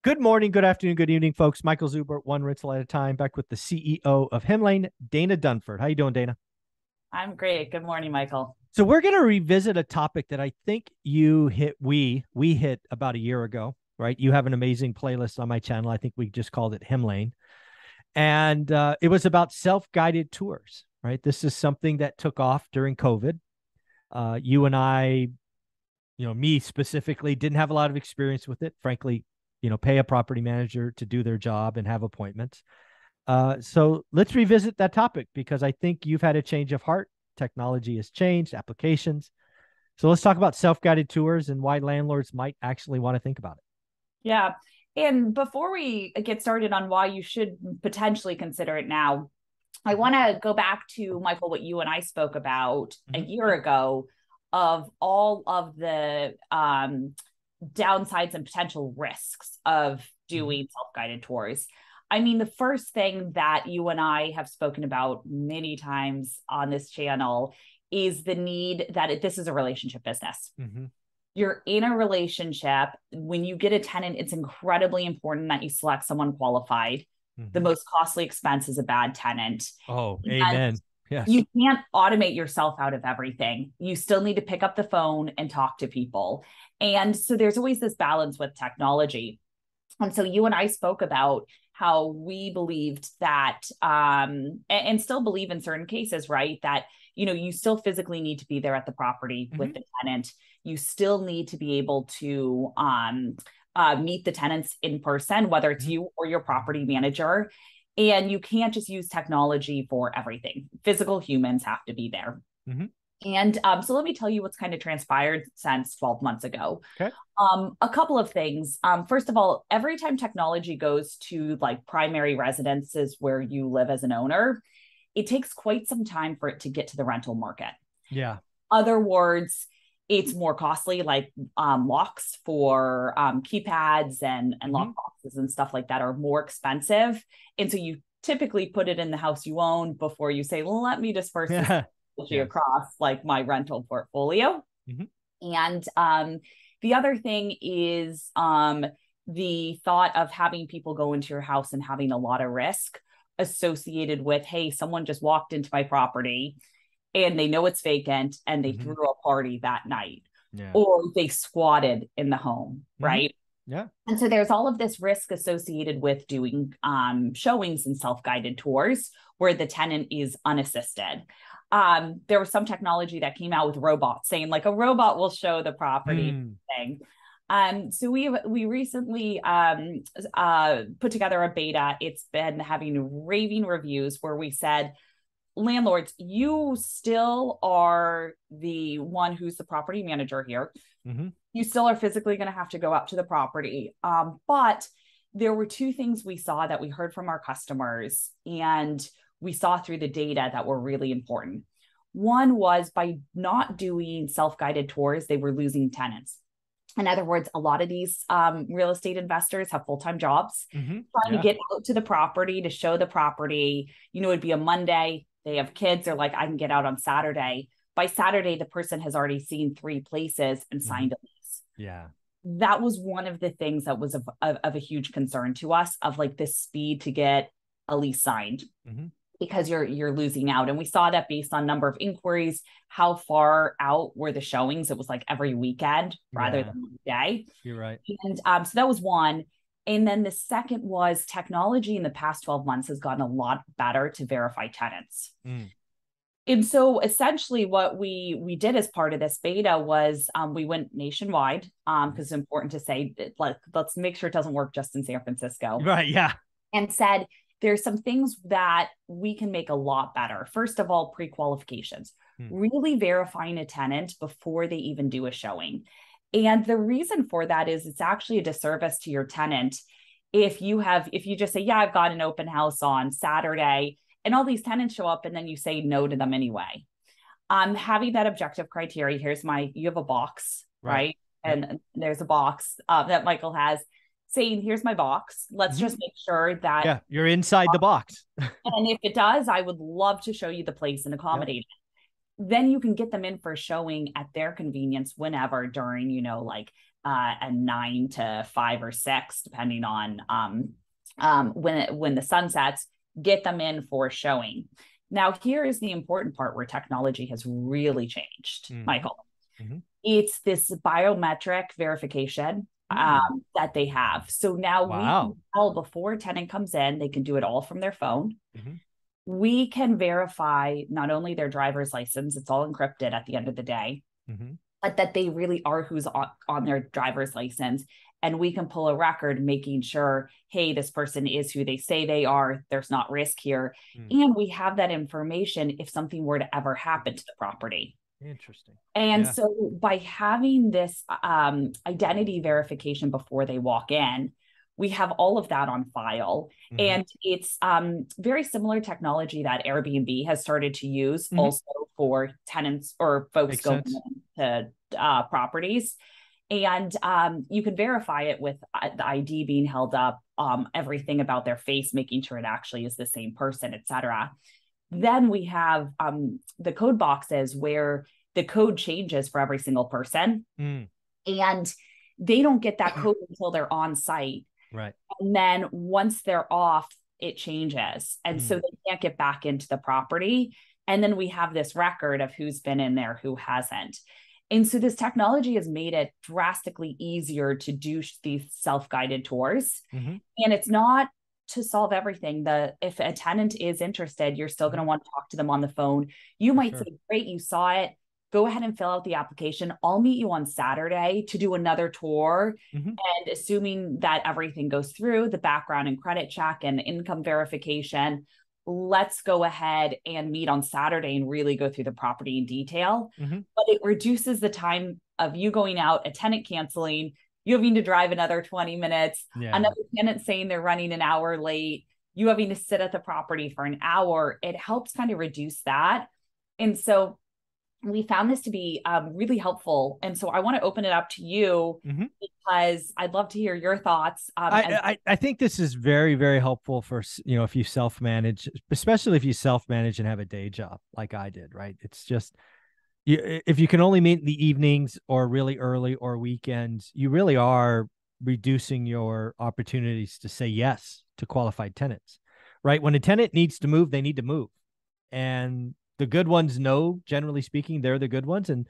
Good morning, good afternoon, good evening, folks. Michael Zuber, one rental at a time, back with the CEO of Hemlane, Dana Dunford. How you doing, Dana? I'm great. Good morning, Michael. So we're going to revisit a topic that I think we hit about a year ago, right? You have an amazing playlist on my channel. I think we just called it Hemlane, and it was about self-guided tours, right? This is something that took off during COVID. You and I, me specifically, didn't have a lot of experience with it. Frankly, pay a property manager to do their job and have appointments. So let's revisit that topic because I think you've had a change of heart. Technology has changed, applications. So let's talk about self-guided tours and why landlords might actually want to think about it. Yeah. And before we get started on why you should potentially consider it now, I want to go back to, Michael, what you and I spoke about a year ago of all of the downsides and potential risks of doing self-guided tours. I mean, the first thing that you and I have spoken about many times on this channel is the need that this is a relationship business. You're in a relationship. When you get a tenant, it's incredibly important that you select someone qualified. The most costly expense is a bad tenant. Oh, And amen. Yes. you can't automate yourself out of everything. You still need to pick up the phone and talk to people. And so there's always this balance with technology. And so you and I spoke about how we believed that, and still believe in certain cases, right? That, you still physically need to be there at the property with the tenant. You still need to be able to meet the tenants in person, whether it's you or your property manager. And you can't just use technology for everything. Physical humans have to be there. And so let me tell you what's kind of transpired since 12 months ago. Okay. A couple of things. First of all, every time technology goes to like primary residences where you live as an owner, it takes quite some time for it to get to the rental market. Yeah. Other words, it's more costly, like locks for keypads and lock boxes and stuff like that are more expensive. And so you typically put it in the house you own before you say, well, let me disperse this across like my rental portfolio. And the other thing is the thought of having people go into your house and having a lot of risk associated with, hey, someone just walked into my property and they know it's vacant and they threw a party that night, or they squatted in the home, right? Yeah. And so there's all of this risk associated with doing showings and self-guided tours where the tenant is unassisted. There was some technology that came out with robots saying like a robot will show the property thing. So we recently put together a beta. It's been having raving reviews where we said, landlords, you still are the one who's the property manager here. You still are physically going to have to go out to the property. But there were two things we saw that we heard from our customers and we saw through the data that were really important. One was by not doing self-guided tours, they were losing tenants. In other words, a lot of these real estate investors have full-time jobs, trying to get out to the property to show the property. It'd be a Monday. They have kids. They're like, I can get out on Saturday. By Saturday, the person has already seen 3 places and signed a lease. Yeah. That was one of the things that was of a huge concern to us, of like the speed to get a lease signed. Because you're losing out. And we saw that based on number of inquiries, how far out were the showings. It was like every weekend rather than one day. You're right. And so that was one. And then the second was technology in the past 12 months has gotten a lot better to verify tenants. And so essentially what we did as part of this beta was we went nationwide because it's important to say that, let's make sure it doesn't work just in San Francisco. Right. Yeah. And said, there's some things that we can make a lot better. First of all, pre-qualifications, really verifying a tenant before they even do a showing. And the reason for that is it's actually a disservice to your tenant. If you just say, yeah, I've got an open house on Saturday and all these tenants show up and then you say no to them anyway. Having that objective criteria, you have a box, right? And there's a box that Michael has, saying, here's my box. Let's just make sure that you're inside the box. And if it does, I would love to show you the place and accommodate it. Then you can get them in for showing at their convenience whenever during, like a 9 to 5 or 6, depending on when the sun sets, get them in for showing. Now, here is the important part where technology has really changed, Michael. It's this biometric verification that they have. So now we can tell before a tenant comes in, they can do it all from their phone. We can verify not only their driver's license, it's all encrypted at the end of the day, but that they really are who's on their driver's license. And we can pull a record making sure, hey, this person is who they say they are. There's not risk here. And we have that information if something were to ever happen to the property. Interesting. And so by having this identity verification before they walk in, we have all of that on file. And it's very similar technology that Airbnb has started to use also for tenants or folks going to properties. And you can verify it with the ID being held up, everything about their face, making sure it actually is the same person, et cetera. Then we have the code boxes where the code changes for every single person. And they don't get that code until they're on site. Right. And then once they're off, it changes. And so they can't get back into the property. And then we have this record of who's been in there, who hasn't. And so this technology has made it drastically easier to do these self-guided tours. And it's not to solve everything. If a tenant is interested, you're still going to want to talk to them on the phone. You might say, great, you saw it. Go ahead and fill out the application. I'll meet you on Saturday to do another tour. And assuming that everything goes through, the background and credit check and income verification, let's go ahead and meet on Saturday and really go through the property in detail. But it reduces the time of you going out, a tenant canceling, you having to drive another 20 minutes, another tenant saying they're running an hour late, you having to sit at the property for an hour. It helps kind of reduce that. And so we found this to be really helpful. And so I want to open it up to you because I'd love to hear your thoughts. I think this is very, very helpful for, if you self-manage, especially if you self-manage and have a day job like I did, right? It's just, if you can only meet in the evenings or really early or weekends, you really are reducing your opportunities to say yes to qualified tenants, right? When a tenant needs to move, they need to move. And the good ones know, generally speaking, they're the good ones. And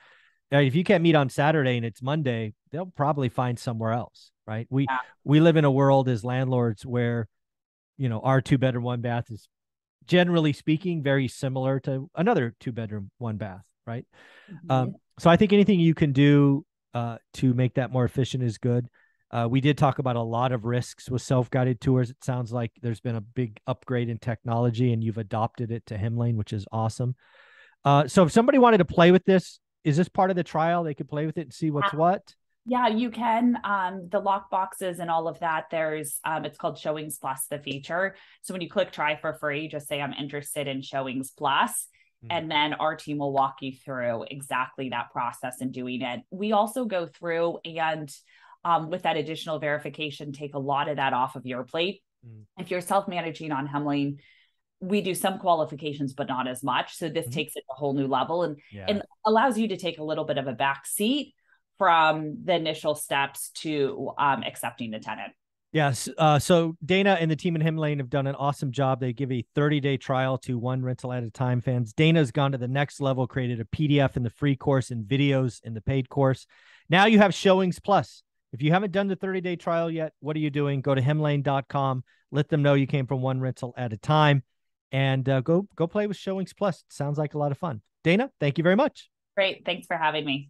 if you can't meet on Saturday and it's Monday, they'll probably find somewhere else, right? We live in a world as landlords where, our 2-bedroom, 1-bath is generally speaking very similar to another 2-bedroom, 1-bath, right? So I think anything you can do to make that more efficient is good. We did talk about a lot of risks with self-guided tours. It sounds like there's been a big upgrade in technology and you've adopted it to Hemlane, which is awesome. So if somebody wanted to play with this, is this part of the trial? They could play with it and see what's what? Yeah, you can. The lock boxes and all of that, there's, it's called Showings Plus, the feature. So when you click try for free, just say I'm interested in Showings Plus. And then our team will walk you through exactly that process and doing it. We also go through and with that additional verification, take a lot of that off of your plate. If you're self-managing on Hemlane, we do some qualifications, but not as much. So this takes it to a whole new level and allows you to take a little bit of a back seat from the initial steps to accepting the tenant. Yes. So Dana and the team in Hemlane have done an awesome job. They give a 30-day trial to one rental at a time fans. Dana's gone to the next level, created a PDF in the free course and videos in the paid course. Now you have Showings Plus. If you haven't done the 30-day trial yet, what are you doing? Go to hemlane.com. Let them know you came from one rental at a time, and go play with Showings Plus. It sounds like a lot of fun. Dana, thank you very much. Great. Thanks for having me.